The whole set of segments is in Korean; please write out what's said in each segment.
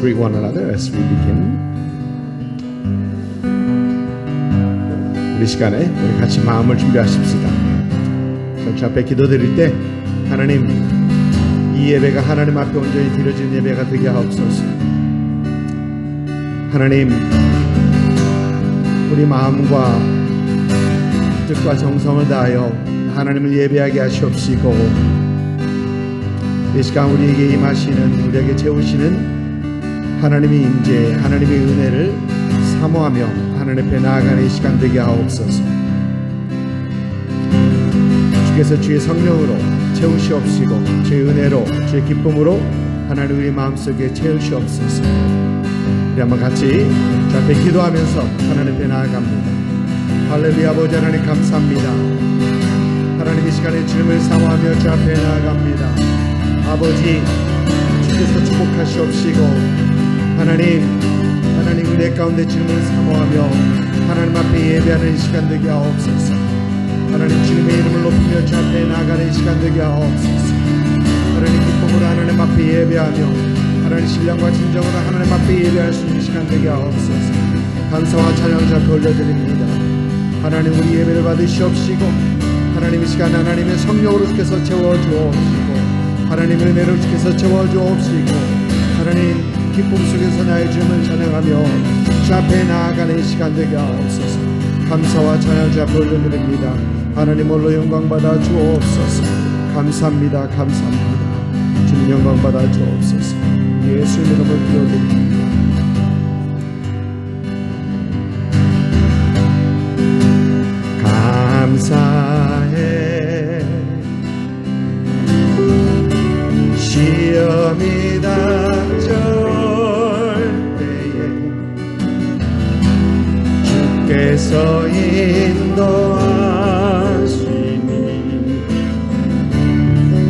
greet one another as we begin. 우리 시간에 우리 같이 마음을 준비하십시다. 주 앞에 기도드릴 때 하나님, 이 예배가 하나님 앞에 온전히 드려진 예배가 되게 하옵소서. 하나님, 우리 마음과 뜻과 정성을 다하여 하나님을 예배하게 하시옵시고, 이 시간 우리에게 임하시는, 우리에게 채우시는 하나님의 임재, 하나님의 은혜를 사모하며 하나님 앞에 나아가는 이 시간 되게 하옵소서. 주께서 주의 성령으로 채우시옵시고, 주의 은혜로, 주의 기쁨으로 하나님 우리 마음속에 채우시옵소서. 우리 한번 같이 주 앞에 기도하면서 하나님 앞에 나아갑니다. 할렐루야. 아버지 하나님 감사합니다. 하나님 이 시간에 주님을 사모하며 주 앞에 나아갑니다. 아버지, 주께서 축복하시옵시고, 하나님 은혜 가운데 주님을 사모하며 하나님 앞에 예배하는 이 시간 되게 하옵소서. 하나님 주님의 이름을 높이며 주 앞에 나아가는 이 시간 되게 하옵소서. 하나님 기쁨으로 하나님 앞에 예배하며 하나님 신령과 진정으로 하나님 앞에 예배할 수 있는 시간 되게 하옵소서. 감사와 찬양을 주 앞에 올려드립니다. 하나님 우리 예배를 받으시옵시고, 하나님 이 시간 하나님의 성령으로 주께서 채워주옵시고, 하나님의 은혜로 주께서 채워주옵시고, 하나님 기쁨 속에서 나의 주님을 찬양하며 주 앞에 나아가는 이 시간 되게 하옵소서. 감사와 찬양 주 앞에 올려드립니다. 하나님 홀로 영광 받아 주옵소서. 감사합니다. 감사합니다. 주님 영광 받아 주옵소서. 예수 이름을 기도드립니다. 감사해. 시험이 닥쳐올 때에 주께서 인도하시니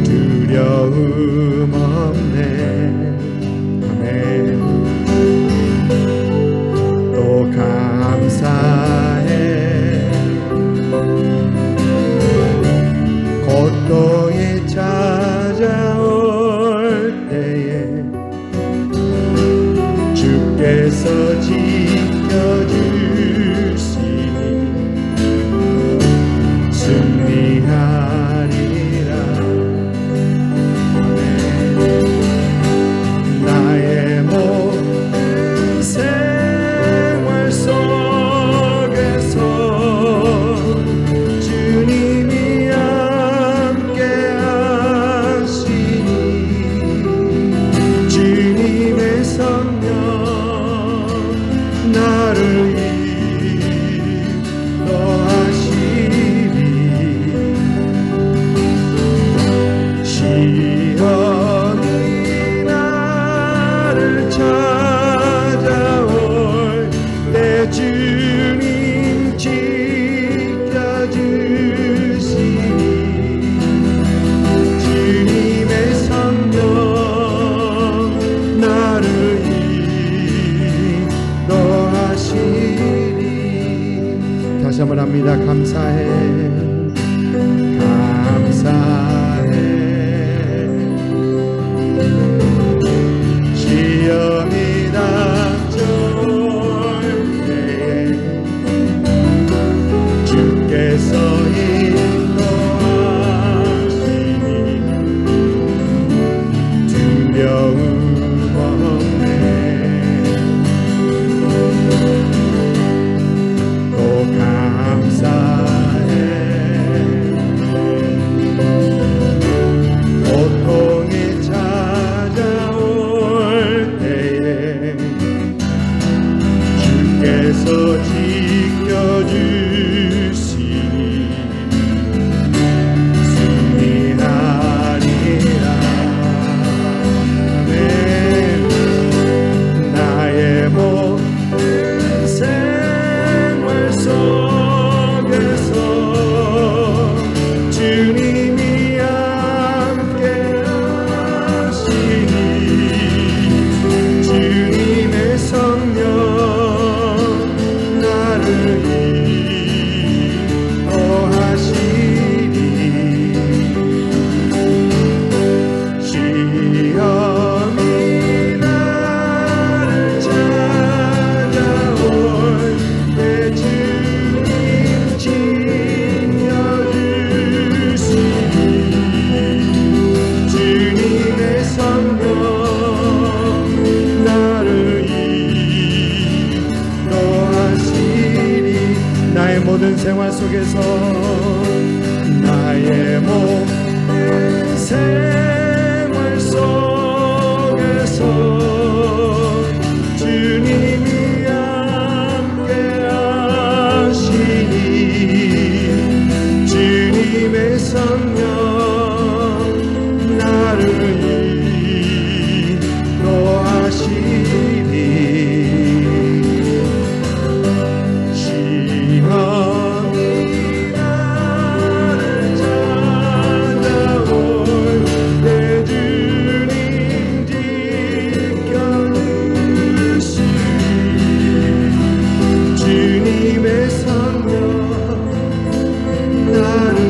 두려움 없네. 아멘. 또 감사해. 고통이 찾아올 때에 주께서 지켜주시니 승리하리라. 나의 모든 생활 속에서 주님이 함께 하시니 주님의 성령 나를 인도하시니 시험이 나를 찾아올 때 주님 지켜주시니 주님의 성령 나를 인도하시니. 다시 한번 합니다. 감사해. 감사해. 시험이 닥쳐올 때에 주께서 인도하시니 두려움 없네. 또 감사해. 모든 생활 속에서 나의 모든 생활 속에서 주님이 함께 하시니 주님의 성령 나를 인도하시니 시험이 나를 찾아올 때 주님 지켜주시니 주님의 성령 나를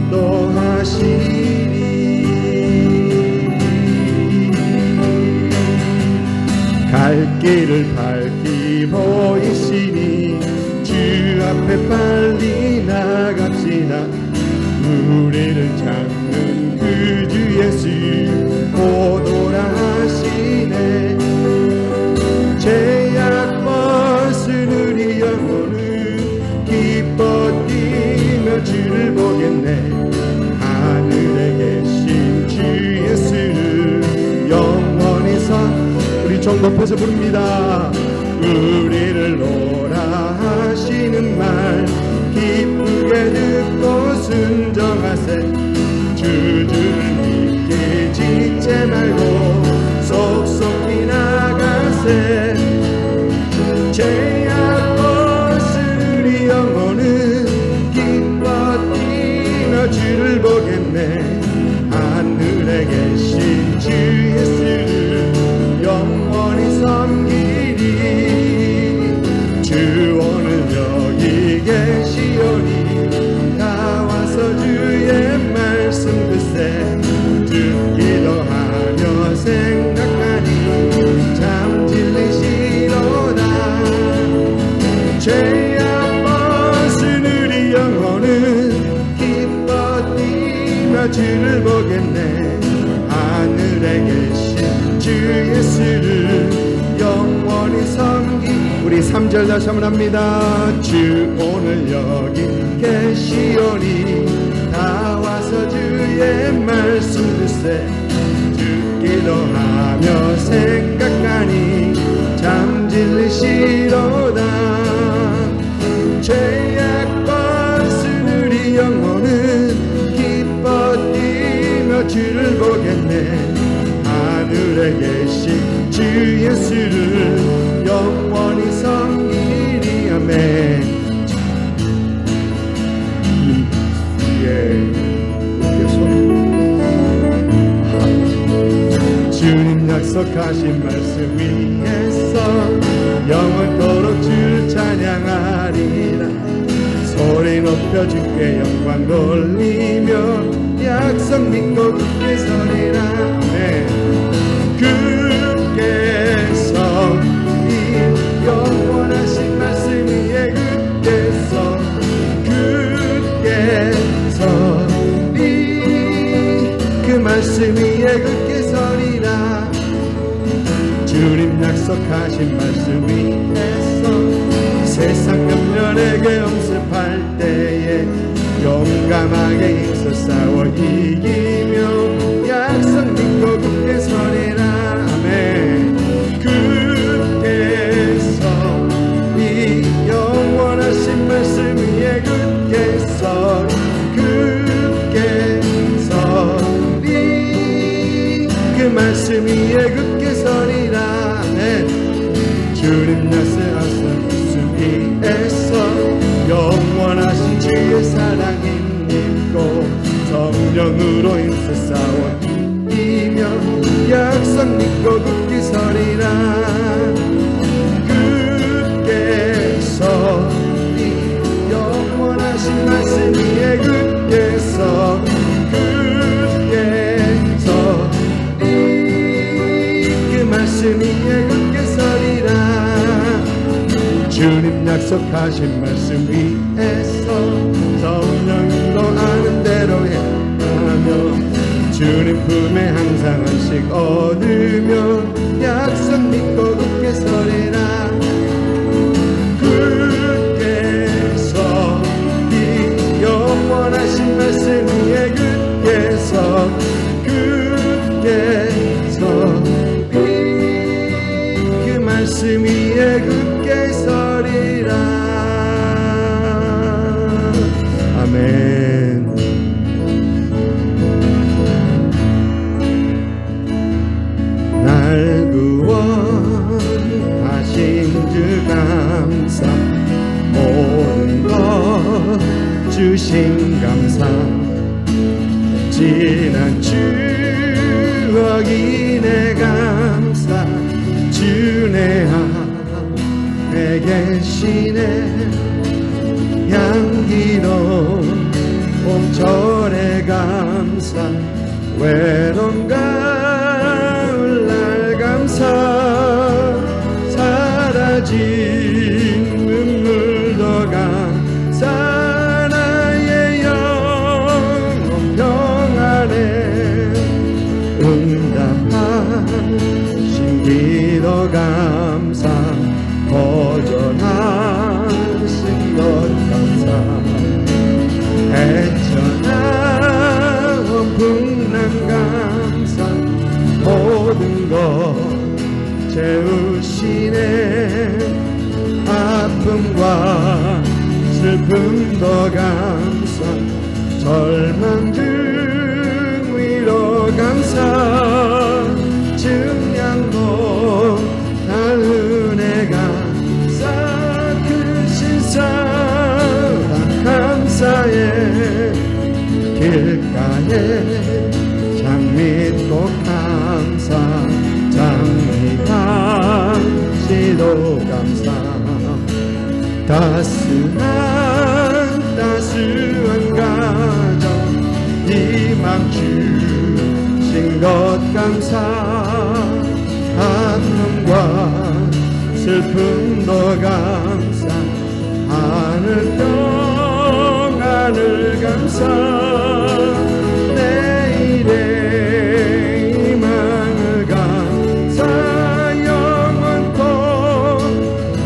인도하시니 갈 길을 밝히 보이시니 주 앞에 빨리 나갑시다. 우리를 찾는 그 주 예수 오노라 하시네. 죄악 벗은 우리 영혼은 기뻐 뛰며 주를 보겠네. 하늘에 계신 주 예수를 영원히 우리 종 높여서 부릅니다. 우리를 오라 하시는 말 기쁘게 듣고 순종하세. 주주를 믿게 짓지 말고 속속히 나가세. 죄악 벗은 우리 영혼은 기뻐 뛰며 주를 보겠네. 하늘에 계신 주 예수를 영원히 섬기리. 주 오늘 여기 계시오니 다 와서 주의 말씀 듣세. 듣기도 하며 생각하니 참 진리시로다. 죄악 벗은 우리 영혼은 기뻐 뛰며 주를 보겠네. 하늘에 계신 주 예수를 영원히 섬기. 우리 3절 다시 한번 합니다. 주 오늘 여기 계시오니 다 와서 주의 말씀 듣세. 듣기도 하며 생각하니 참 진리시로다. 죄악 벗은 우리 영혼은 기뻐 뛰며 주를 보겠네. 하늘에 계신 주 예수를 영원히 섬기리. 아멘. 주님 약속하신 말씀 위에서 영원토록 주를 찬양하리라. 소리 높여 주께 영광 돌리며 약속 믿고 굳게 서리라. 네. 굳게서 이 영원하신 말씀 위에 굳게서 그 말씀 위에 굳게 서리라. 주님 약속하신 말씀 위에서 세상 몇면에게 엄습할 때에 용감하게 힘써 싸워 이기며 약속 믿고 굳게 서리라. 아멘. 굳게서 이 영원하신 말씀 위에 굳게서 그 말씀 위에 굳게 서리라. 아멘. 주님 약속하신 말씀 위에서 영원하신 주의 사랑 힘입고 성령으로 힘써 싸워 이기며 약속 믿고 굳게 서리라. 굳게서 이 영원하신 말씀 위에 굳게서 말씀 위에 굳게 서리라. 주님 약속하신 말씀 위에서 성령으로 아는 대로 행하며 주님 품에 항상 안식 얻으며 약속 믿고 굳게 서리라. 위에 굳게 서리라. 아멘. 날 구원하신 주 감사, 모든 것 주신 감사, 지난 추억이 내 감사, 주내 안에 계시네. 향기로운 봄철의 감사, 외로운 가을날 감사, 사라진 눈물도 감사, 나의 영혼 평안에 응답하신 기도 감사, 거절하신 것 감사, 헤쳐나온 풍랑 감사, 모든 것 채우시네. 아픔과 슬픔도 감사, 절망 중 위로 감사, 증량도 다 은혜 감사, 크신 사랑 감사에 길가에 장미꽃 감사, 장미가시도 감사, 따스한 가정 희망 주신 것 감사, 아픔과 슬픔도 감사, 하늘 평안을 감사, 내일의 희망을 감사, 영원토.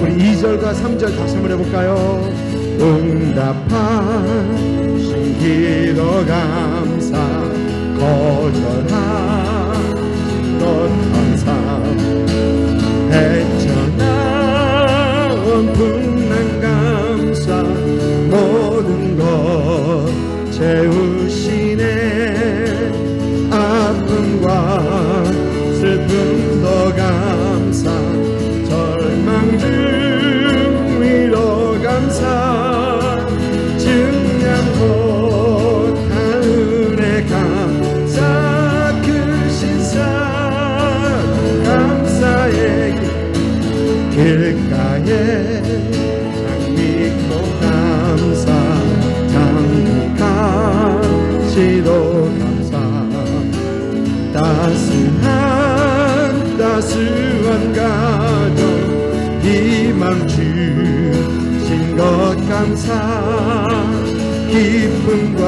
우리 2절과 3절 다시 한번 해볼까요? 응답하신 기도 감사, 거절하신 것 감사, 헤쳐나온 풍랑 감사, 모든 것 채우시네. 아픔과 슬픔도 감사, 절망 중 위로 감사, 증량도 다 은혜 감사, 크신 사랑 감사의 길가에 장미꽃 감사, 장미가시도 감사, 따스한 가정 희망 주신 것 감사, 기쁨과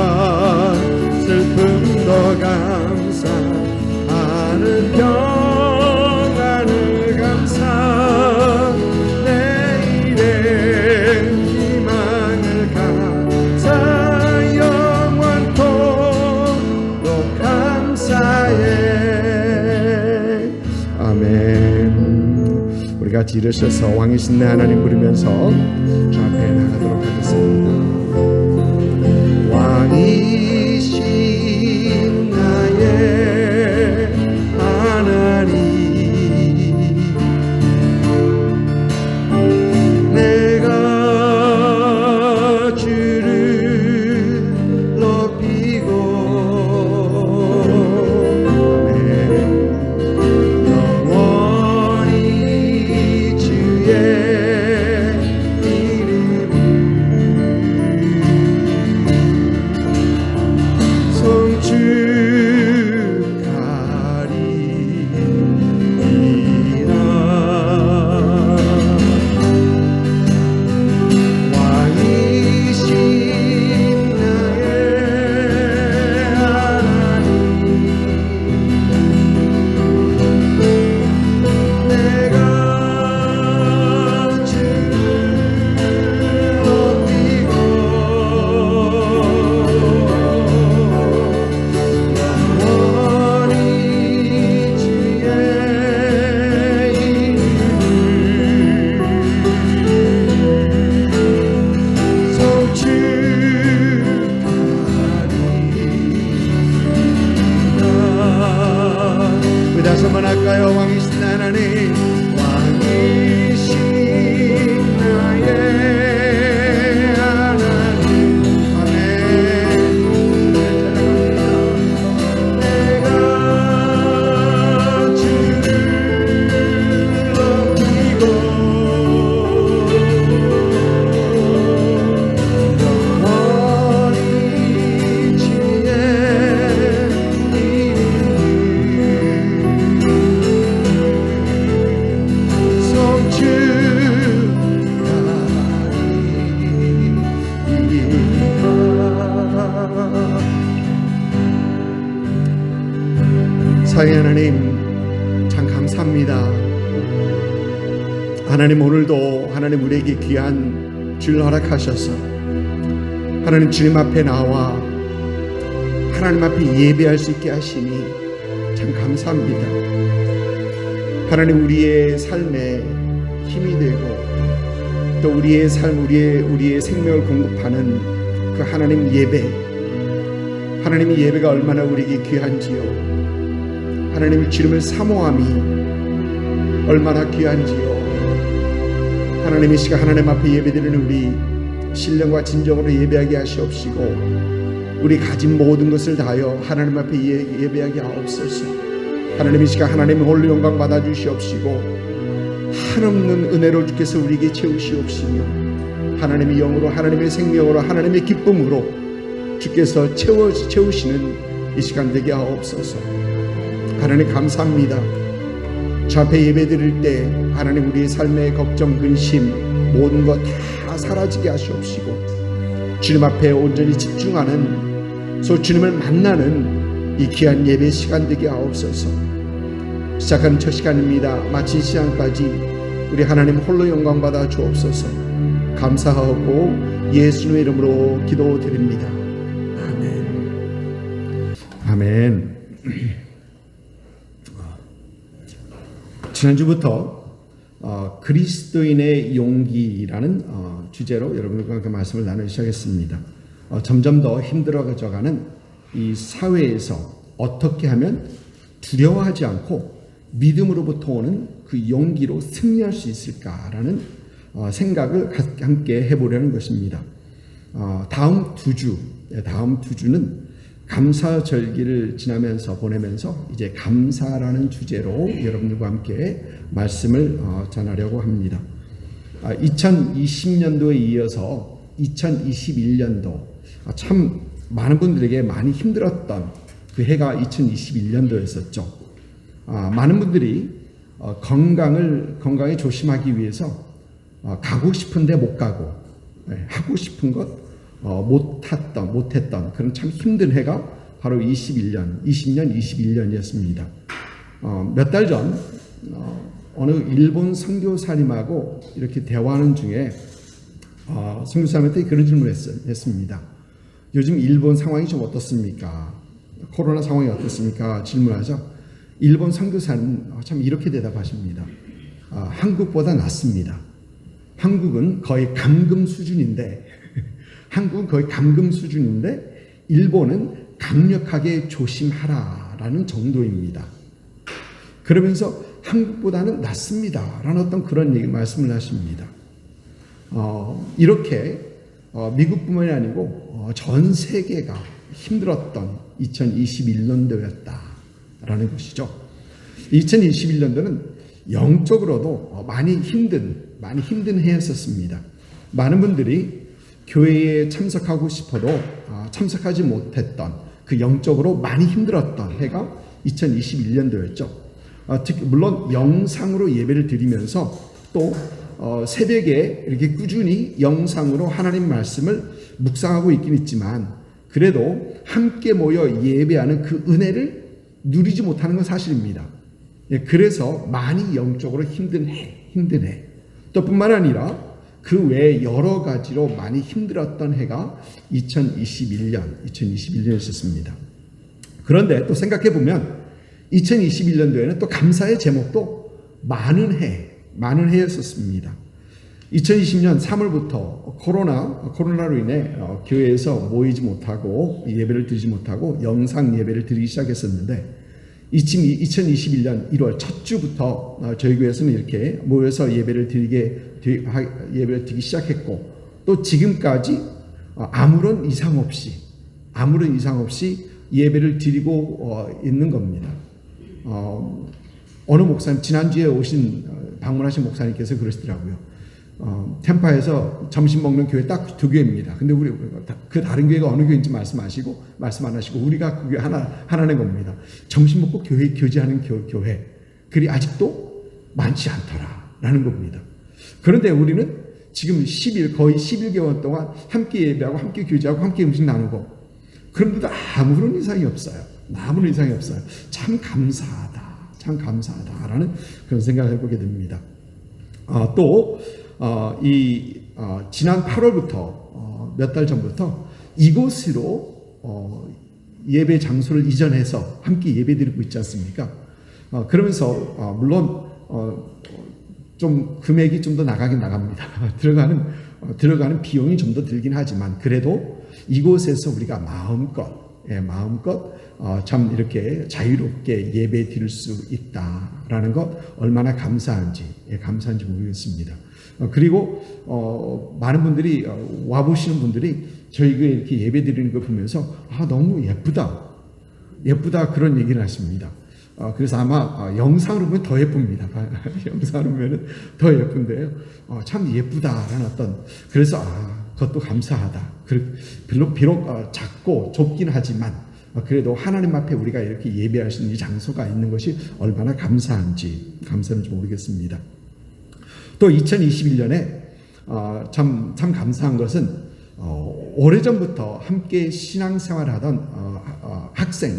슬픔도 감사, 하늘 평안을 감사, 내일의 희망을 감사, 영원토록 감사해. 아멘. 우리 같이 일으셔서 왕이신 내 하나님 부르면서 주 앞에 나가도록 하겠습니다. 왕이신 나의 하나님, 내가 주를 높이고 영원히 주의 이름을 기도할까요? 왕이신 하나님, 왕이신 나의 하나님. 아멘. 내가 주를 높이고 영원히 주의 사랑의 하나님, 참 감사합니다. 하나님, 오늘도 하나님 우리에게 귀한 주를 허락하셔서 하나님 주님 앞에 나와 하나님 앞에 예배할 수 있게 하시니 참 감사합니다. 하나님, 우리의 삶에 힘이 되고 또 우리의 삶, 우리의 생명을 공급하는 그 하나님 예배, 하나님의 예배가 얼마나 우리에게 귀한지요. 하나님의 주님을 사모함이 얼마나 귀한지요. 하나님의 시간 하나님 앞에 예배드리는 우리 신령과 진정으로 예배하게 하시옵시고 우리 가진 모든 것을 다하여 하나님 앞에 예배하게 하옵소서. 하나님의 시간 하나님의 홀로 영광 받아 주시옵시고 한없는 은혜로 주께서 우리에게 채우시옵시며 하나님의 영으로, 하나님의 생명으로, 하나님의 기쁨으로 주께서 채우시는 이 시간 되게 하옵소서. 하나님 감사합니다. 주 앞에 예배드릴 때 하나님 우리의 삶의 걱정, 근심 모든 것 다 사라지게 하시옵시고 주님 앞에 온전히 집중하는, 소 주님을 만나는 이 귀한 예배 시간 되게 하옵소서. 시작하는 첫 시간입니다. 마친 시간까지 우리 하나님 홀로 영광 받아 주옵소서. 감사하고 예수님의 이름으로 기도드립니다. 아멘. 아멘. 지난주부터 그리스도인의 용기라는 주제로 여러분과 함께 말씀을 나누기 시작했습니다. 점점 더 힘들어져가는 이 사회에서 어떻게 하면 두려워하지 않고 믿음으로부터 오는 그 용기로 승리할 수 있을까라는 생각을 함께 해보려는 것입니다. 다음 두 주는 감사절기를 지나면서 보내면서 이제 감사라는 주제로 여러분들과 함께 말씀을 전하려고 합니다. 2020년도에 이어서 2021년도 참 많은 분들에게 많이 힘들었던 그 해가 2021년도였었죠. 많은 분들이 건강에 조심하기 위해서 가고 싶은데 못 가고 하고 싶은 것 못했던 그런 참 힘든 해가 바로 20년, 21년이었습니다. 몇 달 전 어느 일본 선교사님하고 이렇게 대화하는 중에 선교사님한테 그런 질문을 했습니다. 요즘 일본 상황이 좀 어떻습니까? 코로나 상황이 어떻습니까? 질문하죠. 일본 선교사님 참 이렇게 대답하십니다. 한국보다 낫습니다. 한국은 거의 감금 수준인데 일본은 강력하게 조심하라라는 정도입니다. 그러면서 한국보다는 낫습니다 라는 어떤 그런 말씀을 하십니다. 이렇게 미국뿐만이 아니고 전 세계가 힘들었던 2021년도였다라는 것이죠. 2021년도는 영적으로도 많이 힘든 해였었습니다. 많은 분들이 교회에 참석하고 싶어도 참석하지 못했던 그 영적으로 많이 힘들었던 해가 2021년도였죠. 특히 물론 영상으로 예배를 드리면서 또 새벽에 이렇게 꾸준히 영상으로 하나님 말씀을 묵상하고 있긴 있지만 그래도 함께 모여 예배하는 그 은혜를 누리지 못하는 건 사실입니다. 그래서 많이 영적으로 힘든 해. 또 뿐만 아니라 그 외에 여러 가지로 많이 힘들었던 해가 2021년이었습니다. 그런데 또 생각해 보면 2021년도에는 또 감사의 제목도 많은 해였었습니다. 2020년 3월부터 코로나로 인해 교회에서 모이지 못하고 예배를 드리지 못하고 영상 예배를 드리기 시작했었는데 2021년 1월 첫 주부터 저희 교회에서는 이렇게 모여서 예배를 드리기 시작했고, 또 지금까지 아무런 이상 없이 예배를 드리고 있는 겁니다. 어느 목사님, 지난주에 방문하신 목사님께서 그러시더라고요. 템파에서 점심 먹는 교회 딱 두 교회입니다. 근데 우리 그 다른 교회가 어느 교회인지 말씀 안 하시고 우리가 그 교회 하나는 겁니다. 점심 먹고 교제하는 교회, 그리 아직도 많지 않더라라는 겁니다. 그런데 우리는 지금 거의 11개월 동안 함께 예배하고 함께 교제하고 함께 음식 나누고, 그런데도 아무런 이상이 없어요. 참 감사하다라는 그런 생각을 해보게 됩니다. 지난 8월부터 몇 달 전부터 이곳으로 예배 장소를 이전해서 함께 예배드리고 있지 않습니까? 그러면서 물론 좀 금액이 좀 더 나갑니다. 들어가는 비용이 좀 더 들긴 하지만, 그래도 이곳에서 우리가 마음껏 참 이렇게 자유롭게 예배 드릴 수 있다라는 것 얼마나 감사한지 모르겠습니다. 그리고 많은 분들이 와보시는 분들이 저희 교회 이렇게 예배 드리는 걸 보면서 너무 예쁘다 그런 얘기를 하십니다. 그래서 아마 영상으로 보면 더 예쁩니다. 영상으로 보면 더 예쁜데요. 참 예쁘다라는 그래서 그것도 감사하다. 비록 작고 좁긴 하지만 그래도 하나님 앞에 우리가 이렇게 예배할 수 있는 이 장소가 있는 것이 얼마나 감사한지 모르겠습니다. 또 2021년에 참 감사한 것은 오래전부터 함께 신앙생활을 하던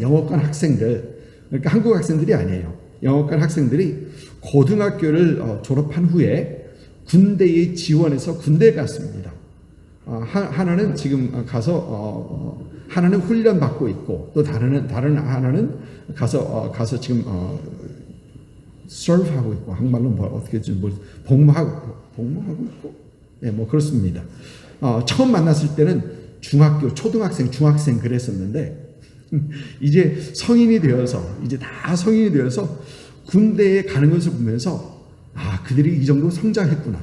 영어권 학생들, 그러니까 한국 학생들이 아니에요. 영어권 학생들이 고등학교를 졸업한 후에 군대에 지원해서 군대에 갔습니다. 하나는 지금 가서 하나는 훈련 받고 있고, 또 다른 하나는 가서 지금 서브하고 있고, 한국말로 어떻게 복무하고 있고, 그렇습니다. 처음 만났을 때는 초등학생 그랬었는데, 이제 다 성인이 되어서 군대에 가는 것을 보면서 그들이 이 정도 성장했구나.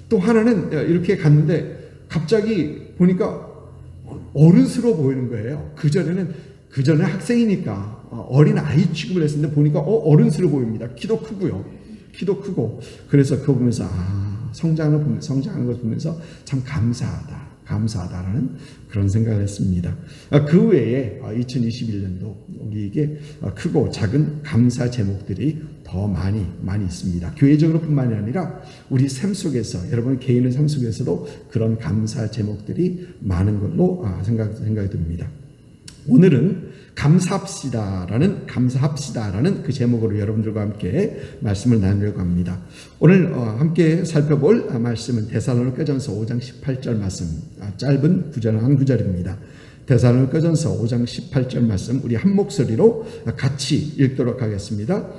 또 하나는 이렇게 갔는데 갑자기 보니까 어른스러워 보이는 거예요. 그전에 학생이니까 어린 아이 취급을 했었는데 보니까 어른스러워 보입니다. 키도 크고. 그래서 그거 보면서 성장하는 것을 보면서 참 감사하다라는 그런 생각을 했습니다. 그 외에 2021년도 우리에게 크고 작은 감사 제목들이 더 많이 있습니다. 교회적으로뿐만이 아니라 우리 삶 속에서, 여러분 개인의 삶 속에서도 그런 감사 제목들이 많은 걸로 생각이 듭니다. 오늘은 감사합시다라는 그 제목으로 여러분들과 함께 말씀을 나누려고 합니다. 오늘 함께 살펴볼 말씀은 데살로니가전서 5장 18절 말씀, 짧은 한 구절입니다. 데살로니가전서 5장 18절 말씀 우리 한 목소리로 같이 읽도록 하겠습니다.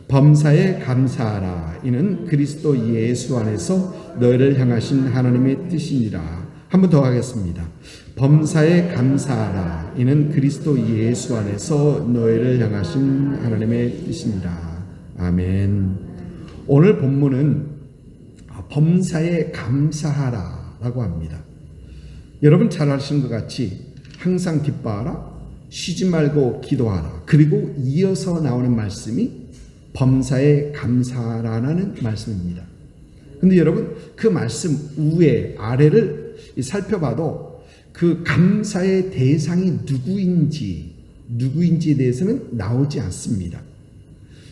범사에 감사하라. 이는 그리스도 예수 안에서 너희를 향하신 하나님의 뜻이니라. 한 번 더 하겠습니다. 범사에 감사하라. 이는 그리스도 예수 안에서 너희를 향하신 하나님의 뜻입니다. 아멘. 오늘 본문은 범사에 감사하라 라고 합니다. 여러분 잘 아시는 것 같이 항상 기뻐하라, 쉬지 말고 기도하라. 그리고 이어서 나오는 말씀이 범사에 감사하라는 말씀입니다. 근데 여러분 그 말씀 아래를 살펴봐도 그 감사의 대상이 누구인지에 대해서는 나오지 않습니다.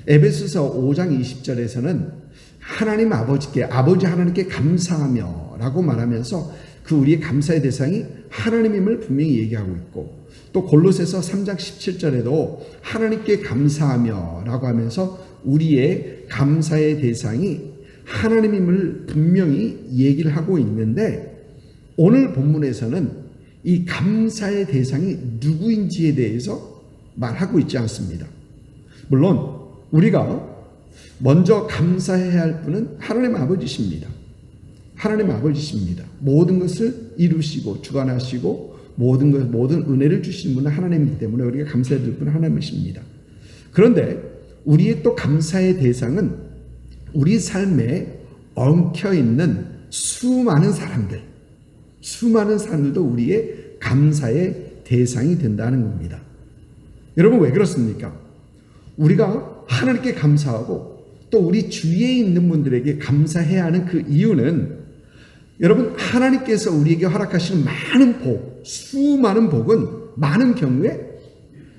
에베소서 5장 20절에서는 하나님 아버지 하나님께 감사하며 라고 말하면서 그 우리의 감사의 대상이 하나님임을 분명히 얘기하고 있고, 또 골로새서 3장 17절에도 하나님께 감사하며 라고 하면서 우리의 감사의 대상이 하나님임을 분명히 얘기를 하고 있는데, 오늘 본문에서는 이 감사의 대상이 누구인지에 대해서 말하고 있지 않습니다. 물론 우리가 먼저 감사해야 할 분은 하나님 아버지십니다. 모든 것을 이루시고 주관하시고 모든 은혜를 주시는 분은 하나님이기 때문에 우리가 감사해야 될 분은 하나님이십니다. 그런데 우리의 또 감사의 대상은 우리 삶에 엉켜있는 수많은 사람들도 우리의 감사의 대상이 된다는 겁니다. 여러분, 왜 그렇습니까? 우리가 하나님께 감사하고 또 우리 주위에 있는 분들에게 감사해야 하는 그 이유는, 여러분, 하나님께서 우리에게 허락하시는 많은 복, 수많은 복은 많은 경우에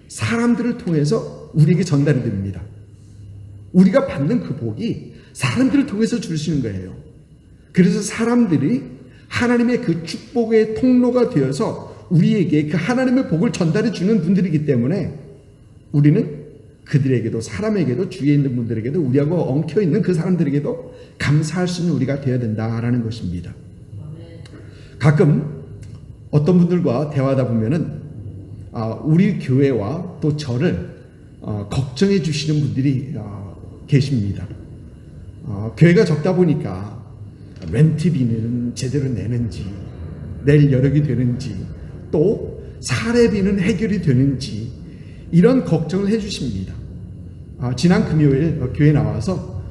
사람들을 통해서 우리에게 전달이 됩니다. 우리가 받는 그 복이 사람들을 통해서 주시는 거예요. 그래서 사람들이 하나님의 그 축복의 통로가 되어서 우리에게 그 하나님의 복을 전달해 주는 분들이기 때문에 우리는 그들에게도, 사람에게도, 주위에 있는 분들에게도, 우리하고 엉켜있는 그 사람들에게도 감사할 수 있는 우리가 되어야 된다라는 것입니다. 가끔 어떤 분들과 대화하다 보면은 우리 교회와 또 저를 걱정해 주시는 분들이 계십니다. 교회가 적다 보니까 렌트비는 제대로 내는지, 낼 여력이 되는지, 또 사례비는 해결이 되는지, 이런 걱정을 해 주십니다. 지난 금요일 교회 나와서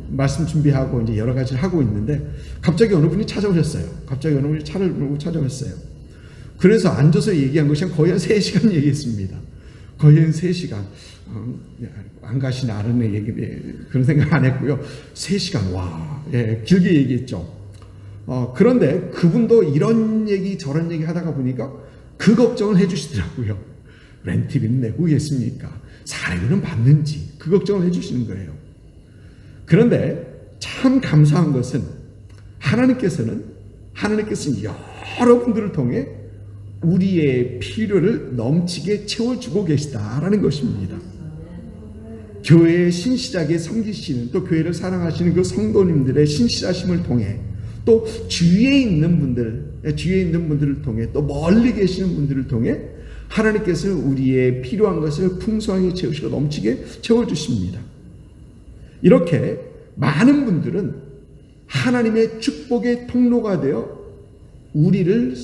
말씀 준비하고 이제 여러 가지를 하고 있는데 갑자기 어느 분이 찾아오셨어요. 갑자기 어느 분이 차를 몰고 찾아왔어요. 그래서 앉아서 얘기한 것이 거의 한 3시간 얘기했습니다. 거의 한 3시간. 안 가시나 아르네 얘기, 그런 생각 안 했고요. 3시간, 와, 길게 얘기했죠. 그런데 그분도 이런 얘기 저런 얘기 하다가 보니까 그 걱정을 해 주시더라고요. 렌트비는 내고 있습니까? 사례비는 받는지, 그 걱정을 해 주시는 거예요. 그런데 참 감사한 것은 하나님께서는 여러분들을 통해 우리의 필요를 넘치게 채워주고 계시다라는 것입니다. 교회의 신실하게 섬기시는, 또 교회를 사랑하시는 그 성도님들의 신실하심을 통해, 또 주위에 있는 분들을 통해, 또 멀리 계시는 분들을 통해 하나님께서 우리의 필요한 것을 풍성하게 채우시고 넘치게 채워주십니다. 이렇게 많은 분들은 하나님의 축복의 통로가 되어 우리를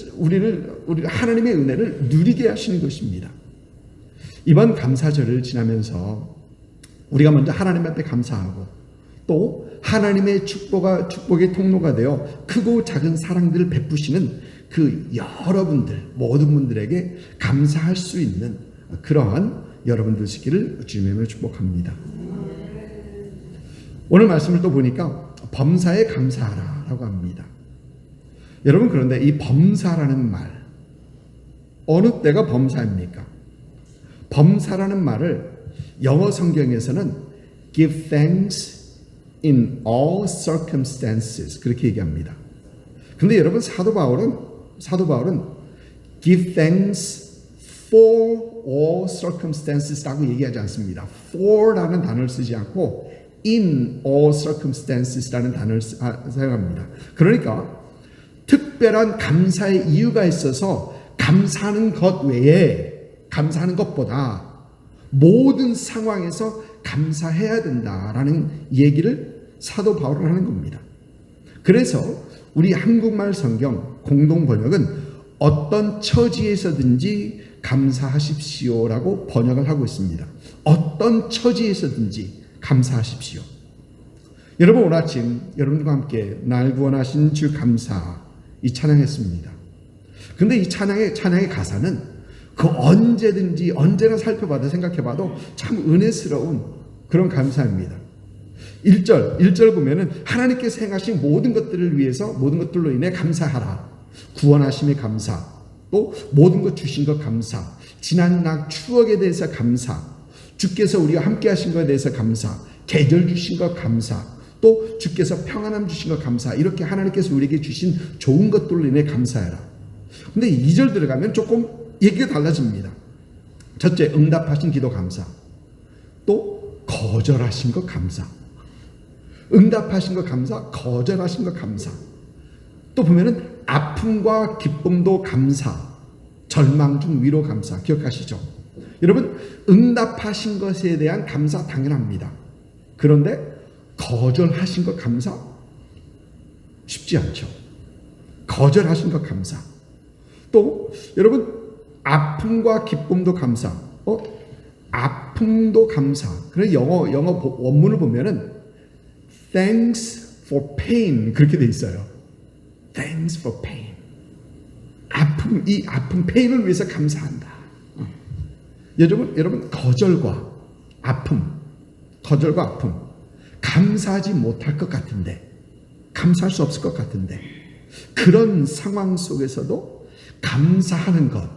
하나님의 은혜를 누리게 하시는 것입니다. 이번 감사절을 지나면서 우리가 먼저 하나님 앞에 감사하고, 또 하나님의 축복의 통로가 되어 크고 작은 사랑들을 베푸시는 그 여러분들, 모든 분들에게 감사할 수 있는 그러한 여러분들 되시기를 주님의 축복합니다. 오늘 말씀을 또 보니까 범사에 감사하라라고 합니다. 여러분, 그런데 이 범사라는 말, 어느 때가 범사입니까? 범사라는 말을 영어 성경에서는 give thanks in all circumstances, 그렇게 얘기합니다. 근데 여러분, 사도 바울은 give thanks for all circumstances라고 얘기하지 않습니다. for라는 단어를 쓰지 않고 in all circumstances라는 단어를 사용합니다. 그러니까 특별한 감사의 이유가 있어서 감사하는 것 외에, 감사하는 것보다 모든 상황에서 감사해야 된다라는 얘기를 사도 바울은 하는 겁니다. 그래서 우리 한국말 성경 공동 번역은 어떤 처지에서든지 감사하십시오라고 번역을 하고 있습니다. 어떤 처지에서든지 감사하십시오. 여러분, 오늘 아침 여러분들과 함께 날 구원하신 주 감사, 이 찬양했습니다. 근데 이 찬양의 가사는 그 언제든지 언제나 살펴봐도 생각해봐도 참 은혜스러운 그런 감사입니다. 1절 보면은 하나님께서 행하신 모든 것들을 위해서, 모든 것들로 인해 감사하라. 구원하심에 감사, 또 모든 것 주신 것 감사, 지난 날 추억에 대해서 감사, 주께서 우리와 함께 하신 것에 대해서 감사, 계절 주신 것 감사, 또 주께서 평안함 주신 것 감사, 이렇게 하나님께서 우리에게 주신 좋은 것들로 인해 감사해라. 근데 2절 들어가면 조금 얘기가 달라집니다. 첫째, 응답하신 기도 감사, 또 거절하신 것 감사. 응답하신 것 감사, 거절하신 것 감사. 또 보면은 아픔과 기쁨도 감사, 절망 중 위로 감사. 기억하시죠? 여러분, 응답하신 것에 대한 감사 당연합니다. 그런데 거절하신 것 감사 쉽지 않죠. 거절하신 것 감사. 또 여러분, 아픔과 기쁨도 감사. 아픔도 감사. 그래서 영어 원문을 보면은 thanks for pain 그렇게 돼 있어요. thanks for pain. 이 아픔 pain을 위해서 감사한다. 여러분 거절과 아픔 감사하지 못할 것 같은데, 감사할 수 없을 것 같은데, 그런 상황 속에서도 감사하는 것,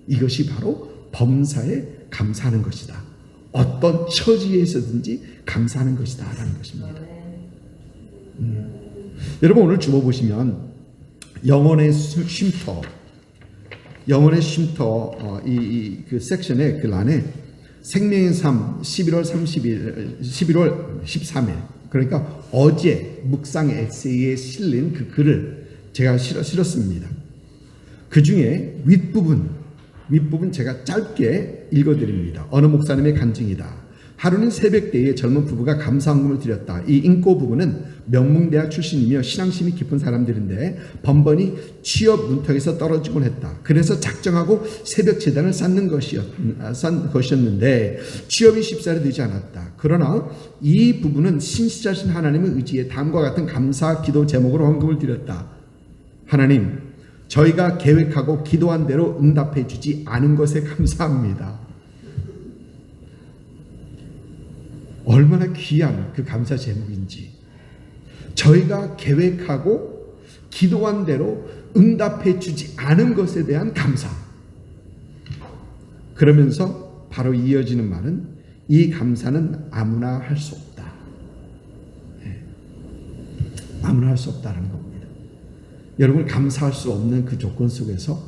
이것이 바로 범사에 감사하는 것이다. 어떤 처지에서든지 감사하는 것이다 라는 것입니다. 여러분 오늘 주보 보시면 영혼의 쉼터 그 섹션에 그 란에 생명의 삶 11월 13일 그러니까 어제 묵상 에세이에 실린 그 글을 제가 실었습니다. 그 중에 윗부분 제가 짧게 읽어드립니다. 어느 목사님의 간증이다. 하루는 새벽때에 젊은 부부가 감사헌금을 드렸다. 이 인고 부부는 명문대학 출신이며 신앙심이 깊은 사람들인데 번번이 취업 문턱에서 떨어지곤 했다. 그래서 작정하고 새벽 재단을 쌓는 것이었는데 취업이 쉽사리 되지 않았다. 그러나 이 부부는 신실하신 하나님의 의지에 다음과 같은 감사 기도 제목으로 헌금을 드렸다. 하나님, 저희가 계획하고 기도한 대로 응답해 주지 않은 것에 감사합니다. 얼마나 귀한 그 감사 제목인지. 저희가 계획하고 기도한 대로 응답해 주지 않은 것에 대한 감사. 그러면서 바로 이어지는 말은 이 감사는 아무나 할 수 없다. 아무나 할 수 없다는 겁니다. 여러분 감사할 수 없는 그 조건 속에서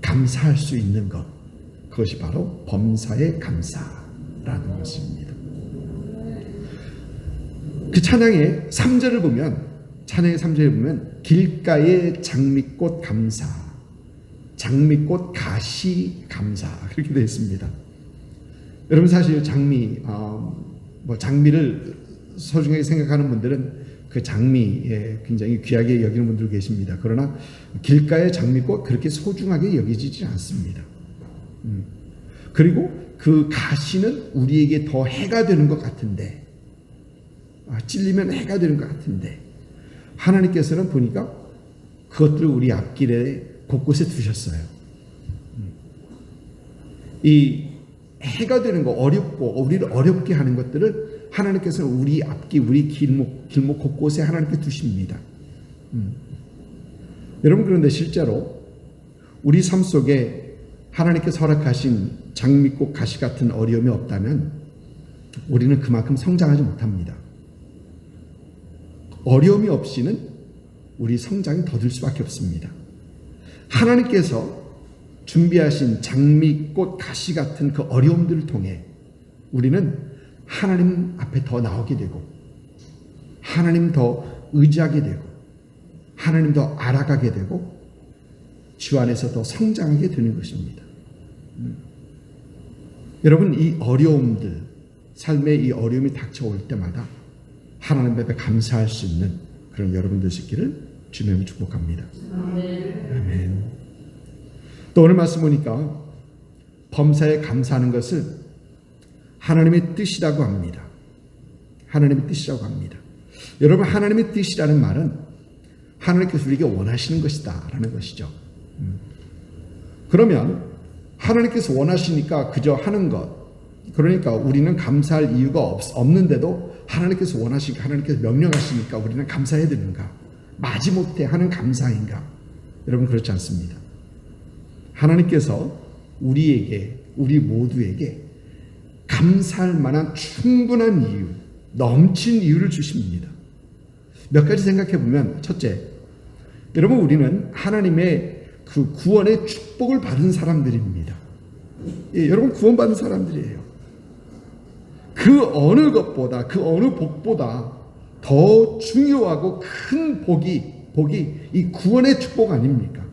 감사할 수 있는 것, 그것이 바로 범사의 감사라는 것입니다. 그 찬양의 3절을 보면 길가의 장미꽃 감사, 장미꽃 가시 감사 그렇게 되어 있습니다. 여러분 사실 장미를 소중하게 생각하는 분들은 그 장미에 굉장히 귀하게 여기는 분들 계십니다. 그러나 길가의 장미꽃 그렇게 소중하게 여기지지 않습니다. 그리고 그 가시는 우리에게 더 해가 되는 것 같은데, 찔리면 해가 되는 것 같은데, 하나님께서는 보니까 그것들을 우리 앞길에 곳곳에 두셨어요. 이 해가 되는 거, 어렵고 우리를 어렵게 하는 것들을 하나님께서는 우리 앞길, 우리 길목 곳곳에 하나님께 두십니다. 여러분 그런데 실제로 우리 삶 속에 하나님께서 허락하신 장미꽃 가시 같은 어려움이 없다면 우리는 그만큼 성장하지 못합니다. 어려움이 없이는 우리 성장이 더딜 수밖에 없습니다. 하나님께서 준비하신 장미꽃 가시 같은 그 어려움들을 통해 우리는 하나님 앞에 더 나오게 되고, 하나님 더 의지하게 되고, 하나님 더 알아가게 되고, 주 안에서 더 성장하게 되는 것입니다. 여러분 이 어려움들, 삶의 이 어려움이 닥쳐올 때마다 하나님 앞에 감사할 수 있는 그런 여러분들 있기를 주님을 축복합니다. 아멘. 또 오늘 말씀 보니까 범사에 감사하는 것을 하나님의 뜻이라고 합니다. 하나님의 뜻이라고 합니다. 여러분 하나님의 뜻이라는 말은 하나님께서 우리에게 원하시는 것이다 라는 것이죠. 그러면 하나님께서 원하시니까 그저 하는 것, 그러니까 우리는 감사할 이유가 없는데도 하나님께서 원하시니까, 하나님께서 명령하시니까 우리는 감사해야 되는가? 마지못해 하는 감사인가? 여러분 그렇지 않습니다. 하나님께서 우리 모두에게 감사할 만한 충분한 이유, 넘친 이유를 주십니다. 몇 가지 생각해 보면, 첫째, 여러분 우리는 하나님의 그 구원의 축복을 받은 사람들입니다. 예, 여러분 구원받은 사람들이에요. 그 어느 것보다, 그 어느 복보다 더 중요하고 큰 복이 이 구원의 축복 아닙니까?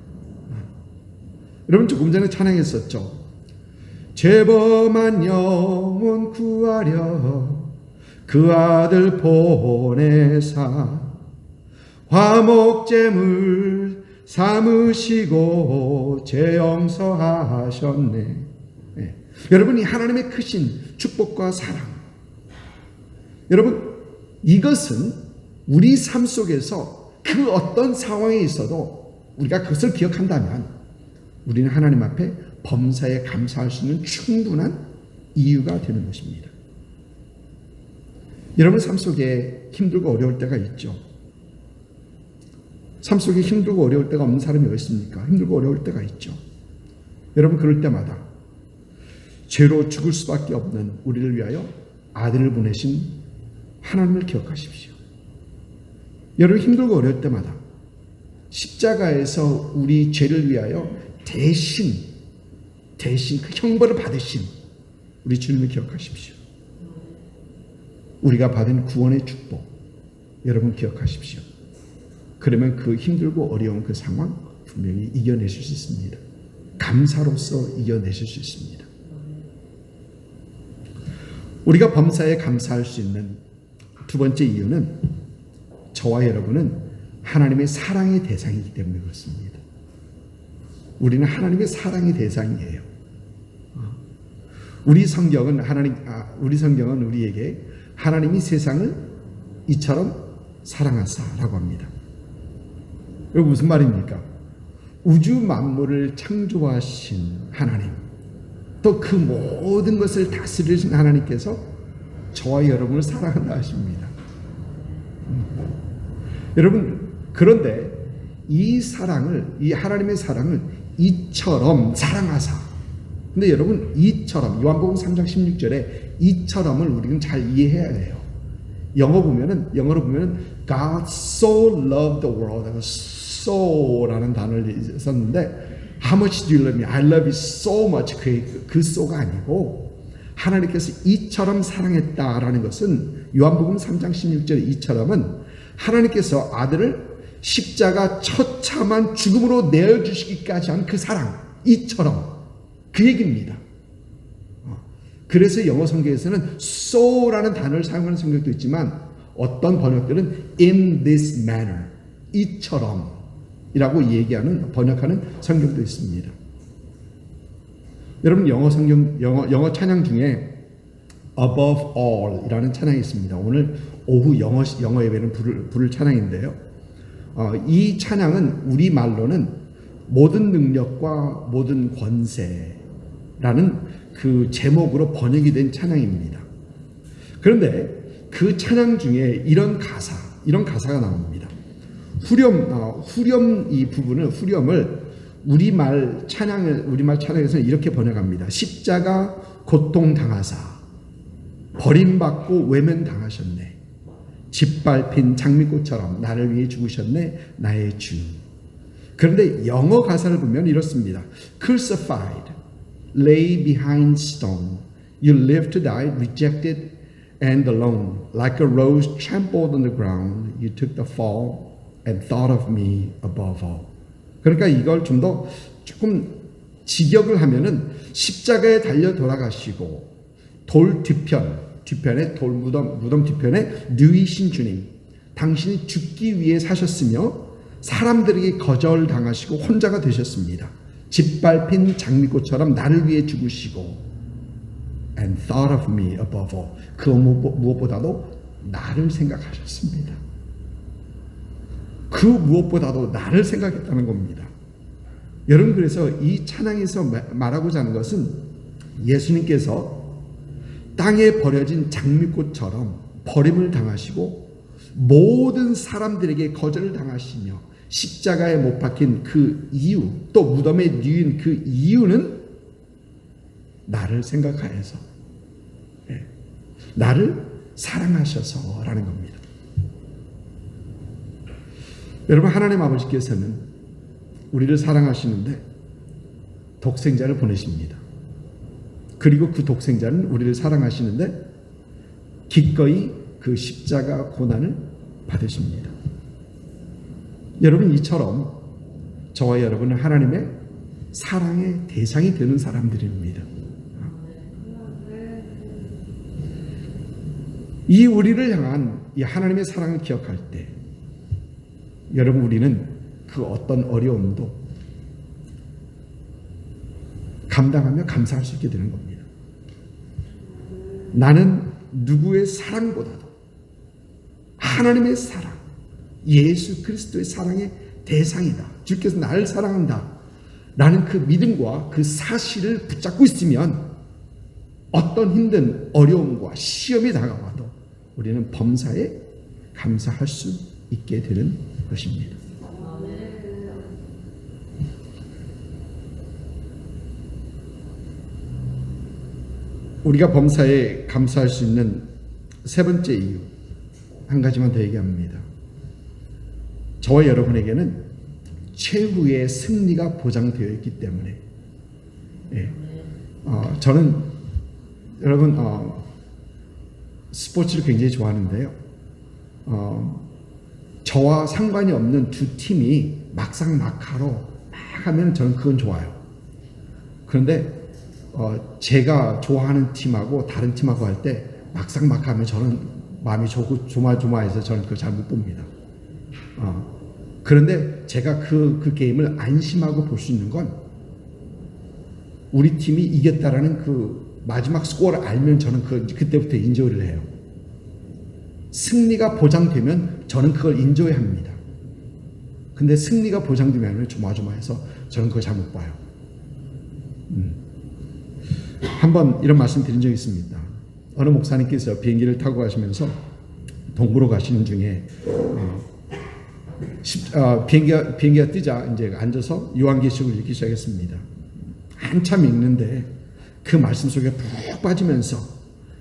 여러분 조금 전에 찬양했었죠. 죄범한 영혼 구하려 그 아들 보내사 화목제물 삼으시고 죄 용서하셨네. 여러분, 이 하나님의 크신 축복과 사랑, 여러분, 이것은 우리 삶 속에서 그 어떤 상황에 있어도 우리가 그것을 기억한다면 우리는 하나님 앞에 범사에 감사할 수 있는 충분한 이유가 되는 것입니다. 여러분, 삶 속에 힘들고 어려울 때가 있죠. 삶 속에 힘들고 어려울 때가 없는 사람이 어디 있습니까? 힘들고 어려울 때가 있죠. 여러분, 그럴 때마다 죄로 죽을 수밖에 없는 우리를 위하여 아들을 보내신 하나님을 기억하십시오. 여러분, 힘들고 어려울 때마다 십자가에서 우리 죄를 위하여 대신 그 형벌을 받으신 우리 주님을 기억하십시오. 우리가 받은 구원의 축복, 여러분 기억하십시오. 그러면 그 힘들고 어려운 그 상황 분명히 이겨내실 수 있습니다. 감사로서 이겨내실 수 있습니다. 우리가 범사에 감사할 수 있는 두 번째 이유는 저와 여러분은 하나님의 사랑의 대상이기 때문에 그렇습니다. 우리는 하나님의 사랑의 대상이에요. 우리 성경은 우리에게 하나님이 세상을 이처럼 사랑하사라고 합니다. 이거 무슨 말입니까? 우주 만물을 창조하신 하나님, 또 그 모든 것을 다스리신 하나님께서 저와 여러분을 사랑한다 하십니다. 여러분, 그런데 이 하나님의 사랑을 이처럼 사랑하사. 근데 여러분, 이처럼, 요한복음 3장 16절에 이처럼을 우리는 잘 이해해야 해요. 영어로 보면은 God so loved the world, so라는 단어를 썼는데 How much do you love me? I love you so much. 그 so가 아니고 하나님께서 이처럼 사랑했다라는 것은 요한복음 3장 16절의 이처럼은 하나님께서 아들을 십자가 처참한 죽음으로 내어주시기까지 한 그 사랑, 이처럼, 그 얘기입니다. 그래서 영어 성경에서는 so라는 단어를 사용하는 성경도 있지만 어떤 번역들은 in this manner, 이처럼 이라고 번역하는 성경도 있습니다. 여러분, 영어 찬양 중에 above all 이라는 찬양이 있습니다. 오늘 오후 영어 예배는 부를 찬양인데요. 이 찬양은 우리말로는 모든 능력과 모든 권세라는 그 제목으로 번역이 된 찬양입니다. 그런데 그 찬양 중에 이런 가사가 나옵니다. 후렴 이 부분을, 후렴을 우리말 찬양에서는 이렇게 번역합니다. 십자가 고통당하사 버림받고 외면당하셨네. 짓밟힌 장미꽃처럼 나를 위해 죽으셨네, 나의 주. 그런데 영어 가사를 보면 이렇습니다. Crucified, lay behind stone, you live to die, rejected and alone, like a rose trampled on the ground, you took the fall and thought of me above all. 그러니까 이걸 좀 더 조금 직역을 하면은 십자가에 달려 돌아가시고 돌 뒤편에 무덤 뒤편에 누이신 주님, 당신이 죽기 위해 사셨으며 사람들에게 거절당하시고 혼자가 되셨습니다. 짓밟힌 장미꽃처럼 나를 위해 죽으시고 and thought of me above all. 그 무엇보다도 나를 생각하셨습니다. 그 무엇보다도 나를 생각했다는 겁니다. 여러분, 그래서 이 찬양에서 말하고자 하는 것은 예수님께서 땅에 버려진 장미꽃처럼 버림을 당하시고 모든 사람들에게 거절을 당하시며 십자가에 못 박힌 그 이유, 또 무덤에 누인 그 이유는 나를 생각하여서, 나를 사랑하셔서라는 겁니다. 여러분, 하나님 아버지께서는 우리를 사랑하시는데 독생자를 보내십니다. 그리고 그 독생자는 우리를 사랑하시는데 기꺼이 그 십자가 고난을 받으십니다. 여러분, 이처럼 저와 여러분은 하나님의 사랑의 대상이 되는 사람들입니다. 이 우리를 향한 이 하나님의 사랑을 기억할 때 여러분, 우리는 그 어떤 어려움도 감당하며 감사할 수 있게 되는 겁니다. 나는 누구의 사랑보다도 하나님의 사랑, 예수 그리스도의 사랑의 대상이다. 주께서 나를 사랑한다 라는 그 믿음과 그 사실을 붙잡고 있으면 어떤 힘든 어려움과 시험이 다가와도 우리는 범사에 감사할 수 있게 되는 것입니다. 우리가 범사에 감사할 수 있는 세 번째 이유, 한 가지만 더 얘기합니다. 저와 여러분에게는 최후의 승리가 보장되어 있기 때문에, 저는 여러분 스포츠를 굉장히 좋아하는데요. 저와 상관이 없는 두 팀이 막상막하로 막 하면 저는 그건 좋아요. 그런데 제가 좋아하는 팀하고 다른 팀하고 할 때 막상막하면 저는 마음이 조마조마해서 저는 그걸 잘 못 봅니다. 그런데 제가 그 게임을 안심하고 볼 수 있는 건 우리 팀이 이겼다라는 그 마지막 스코어를 알면 저는 그때부터 인조를 해요. 승리가 보장되면 저는 그걸 인조합니다. 근데 승리가 보장되면 조마조마해서 저는 그걸 잘 못 봐요. 한번 이런 말씀 드린 적이 있습니다. 어느 목사님께서 비행기를 타고 가시면서 동부로 가시는 중에 비행기가 뜨자 이제 앉아서 요한계시록을 읽기 시작했습니다. 한참 읽는데 그 말씀 속에 푹 빠지면서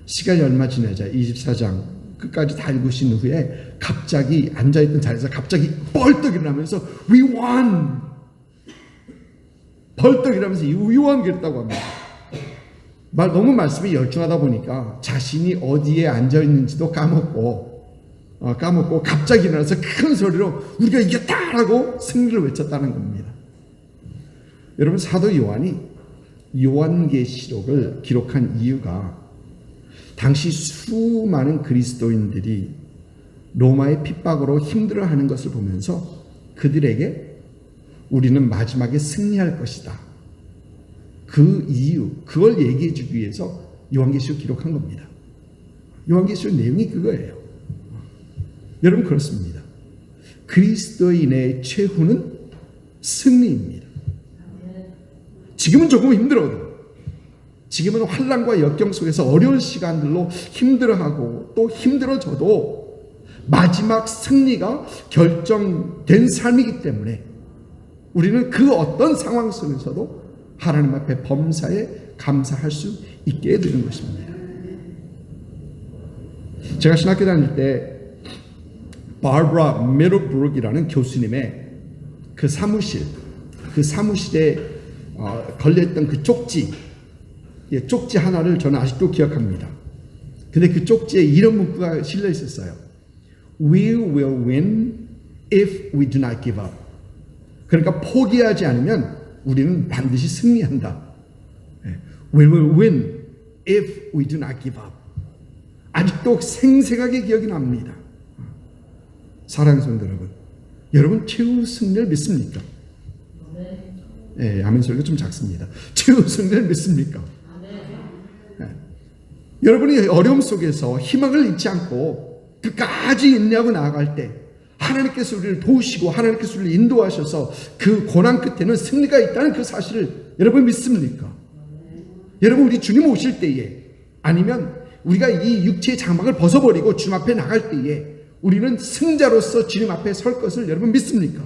시간이 얼마 지나자 24장 끝까지 다 읽으신 후에 갑자기 앉아있던 자리에서 갑자기 벌떡 일어나면서 We won! 벌떡 일어나면서 We won! 그랬다고 합니다. 너무 말씀이 열중하다 보니까 자신이 어디에 앉아있는지도 까먹고 갑자기 일어나서 큰 소리로 우리가 이겼다라고 승리를 외쳤다는 겁니다. 여러분, 사도 요한이 요한계시록을 기록한 이유가 당시 수많은 그리스도인들이 로마의 핍박으로 힘들어하는 것을 보면서 그들에게 우리는 마지막에 승리할 것이다, 그 이유, 그걸 얘기해 주기 위해서 요한계시록 기록한 겁니다. 요한계시록 내용이 그거예요. 여러분, 그렇습니다. 그리스도인의 최후는 승리입니다. 지금은 조금 힘들어도, 지금은 환난과 역경 속에서 어려운 시간들로 힘들어하고 또 힘들어져도 마지막 승리가 결정된 삶이기 때문에 우리는 그 어떤 상황 속에서도 하나님 앞에 범사에 감사할 수 있게 되는 것입니다. 제가 신학교 다닐 때 바브라 메로브룩이라는 교수님의 그 사무실에 걸려있던 그 쪽지 하나를 저는 아직도 기억합니다. 근데 그 쪽지에 이런 문구가 실려 있었어요. We will win if we do not give up. 그러니까 포기하지 않으면 우리는 반드시 승리한다. We will win if we do not give up. 아직도 생생하게 기억이 납니다. 사랑하는 성도 여러분 최후 승리를 믿습니까? 아멘 소리가 좀 작습니다. 최후 승리를 믿습니까? 여러분이 어려움 속에서 희망을 잃지 않고 끝까지 인내하고 나아갈 때 하나님께서 우리를 도우시고 하나님께서 우리를 인도하셔서 그 고난 끝에는 승리가 있다는 그 사실을 여러분 믿습니까? 여러분, 우리 주님 오실 때에, 아니면 우리가 이 육체의 장막을 벗어버리고 주님 앞에 나갈 때에 우리는 승자로서 주님 앞에 설 것을 여러분 믿습니까?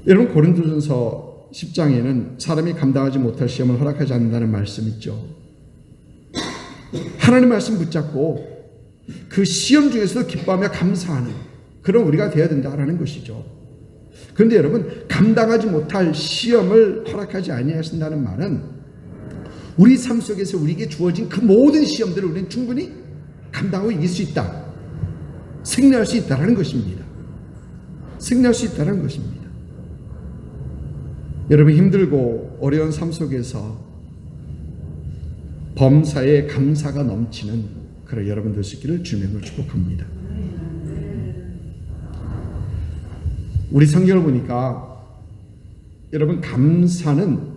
여러분, 고린도전서 10장에는 사람이 감당하지 못할 시험을 허락하지 않는다는 말씀 있죠. 하나님 말씀 붙잡고 그 시험 중에서도 기뻐하며 감사하는 그런 우리가 되어야 된다라는 것이죠. 그런데 여러분, 감당하지 못할 시험을 허락하지 아니하신다는 말은 우리 삶 속에서 우리에게 주어진 그 모든 시험들을 우리는 충분히 감당하고 이길 수 있다, 승리할 수 있다라는 것입니다. 승리할 수 있다는 것입니다. 여러분, 힘들고 어려운 삶 속에서 범사에 감사가 넘치는 그런 여러분 될 수 있기를 주님으로 축복합니다. 우리 성경을 보니까 여러분, 감사는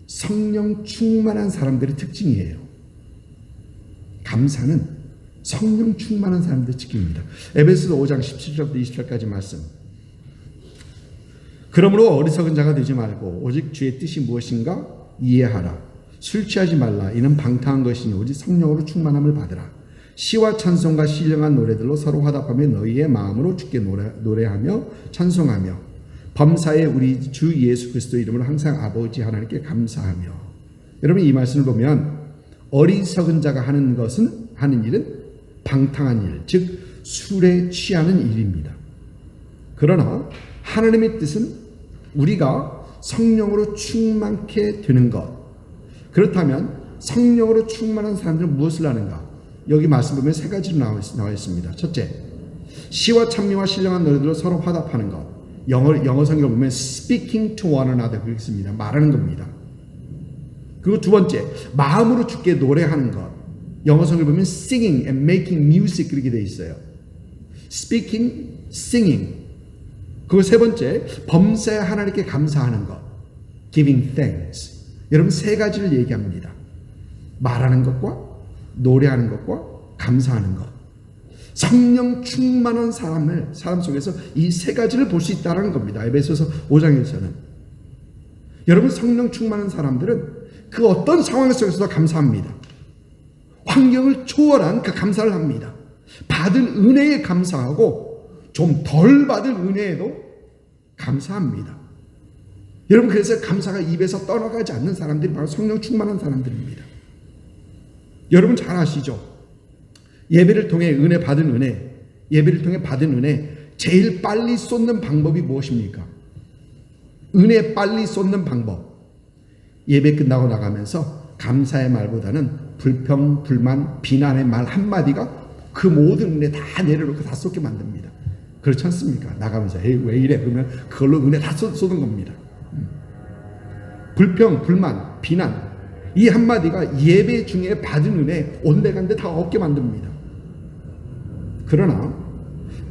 성령 충만한 사람들의 특징이에요. 감사는 성령 충만한 사람들의 특징입니다. 에베소서 5장 17절부터 20절까지 말씀. 그러므로 어리석은 자가 되지 말고 오직 주의 뜻이 무엇인가 이해하라. 술 취하지 말라. 이는 방탕한 것이니 오직 성령으로 충만함을 받으라. 시와 찬송과 신령한 노래들로 서로 화답하며 너희의 마음으로 주께 노래하며 찬송하며 범사에 우리 주 예수 그리스도 이름으로 항상 아버지 하나님께 감사하며. 여러분 이 말씀을 보면 어리석은 자가 하는 일은 방탕한 일, 즉 술에 취하는 일입니다. 그러나 하나님의 뜻은 우리가 성령으로 충만케 되는 것. 그렇다면 성령으로 충만한 사람들은 무엇을 하는가? 여기 말씀 보면 세 가지로 나와 있습니다. 첫째, 시와 찬미와 신령한 노래들로 서로 화답하는 것. 영어 성경을 보면 speaking to one another 그렇게 씁니다. 말하는 겁니다. 그리고 두 번째, 마음으로 주께 노래하는 것. 영어 성경을 보면 singing and making music 그렇게 되어 있어요. speaking, singing. 그리고 세 번째, 범사에 하나님께 감사하는 것. giving thanks. 여러분 세 가지를 얘기합니다. 말하는 것과 노래하는 것과 감사하는 것. 성령 충만한 사람 속에서 이 세 가지를 볼 수 있다는 겁니다. 에베소서 5장에서는. 여러분 성령 충만한 사람들은 그 어떤 상황 속에서도 감사합니다. 환경을 초월한 그 감사를 합니다. 받은 은혜에 감사하고 좀 덜 받은 은혜에도 감사합니다. 여러분 그래서 감사가 입에서 떠나가지 않는 사람들이 바로 성령 충만한 사람들입니다. 여러분 잘 아시죠? 예배를 통해 예배를 통해 받은 은혜 제일 빨리 쏟는 방법이 무엇입니까? 은혜 빨리 쏟는 방법. 예배 끝나고 나가면서 감사의 말보다는 불평, 불만, 비난의 말 한마디가 그 모든 은혜 다 내려놓고 다 쏟게 만듭니다. 그렇지 않습니까? 나가면서 에이 왜 이래? 그러면 그걸로 은혜 다 쏟은 겁니다. 불평, 불만, 비난 이 한마디가 예배 중에 받은 은혜 온데간데 다 얻게 만듭니다. 그러나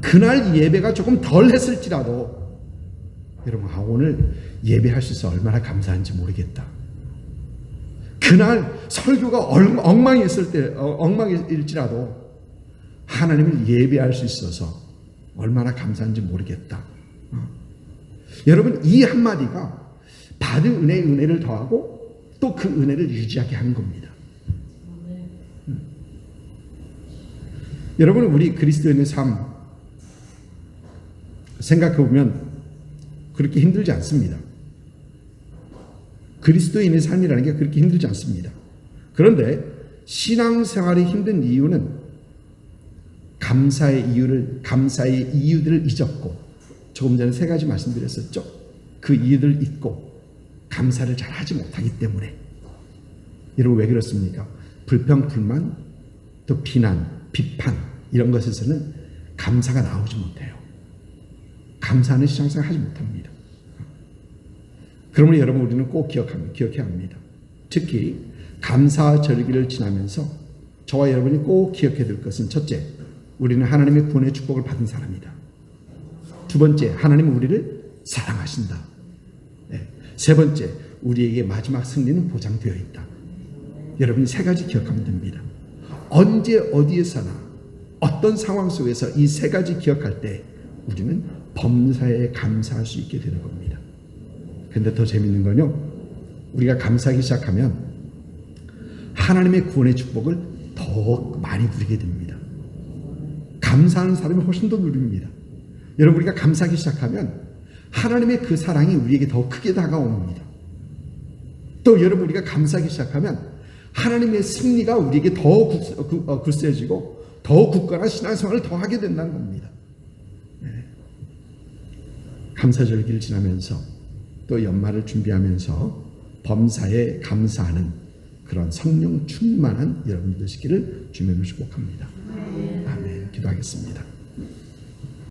그날 예배가 조금 덜 했을지라도 여러분 오늘 예배할 수 있어 얼마나 감사한지 모르겠다. 그날 설교가 엉망일지라도 하나님을 예배할 수 있어서 얼마나 감사한지 모르겠다. 여러분 이 한마디가 받은 은혜를 더하고 또 그 은혜를 유지하게 하는 겁니다. 여러분 우리 그리스도인의 삶 생각해보면 그렇게 힘들지 않습니다. 그리스도인의 삶이라는 게 그렇게 힘들지 않습니다. 그런데 신앙생활이 힘든 이유는 감사의 이유들을 잊었고 조금 전에 세 가지 말씀드렸었죠. 그 이유들을 잊고 감사를 잘 하지 못하기 때문에. 여러분 왜 그렇습니까? 불평, 불만, 또 비난, 비판 이런 것에서는 감사가 나오지 못해요. 감사하는 신앙생활을 하지 못합니다. 그러므로 여러분 우리는 꼭 기억해야 합니다. 특히 감사 절기를 지나면서 저와 여러분이 꼭 기억해야 될 것은 첫째, 우리는 하나님의 구원의 축복을 받은 사람이다. 두 번째, 하나님은 우리를 사랑하신다. 세 번째, 우리에게 마지막 승리는 보장되어 있다. 여러분이 세 가지 기억하면 됩니다. 언제 어디에서나 어떤 상황 속에서 이 세 가지 기억할 때 우리는 범사에 감사할 수 있게 되는 겁니다. 그런데 더 재밌는 건요, 우리가 감사하기 시작하면 하나님의 구원의 축복을 더 많이 누리게 됩니다. 감사하는 사람이 훨씬 더 누립니다. 여러분 우리가 감사하기 시작하면 하나님의 그 사랑이 우리에게 더 크게 다가옵니다. 또 여러분 우리가 감사하기 시작하면 하나님의 승리가 우리에게 더 굳세지고 더 굳건한 신앙생활을 더 하게 된다는 겁니다. 감사절기를 지나면서 또 연말을 준비하면서 범사에 감사하는 그런 성령 충만한 여러분들 되시기를 주님을 축복합니다. 아멘. 기도하겠습니다.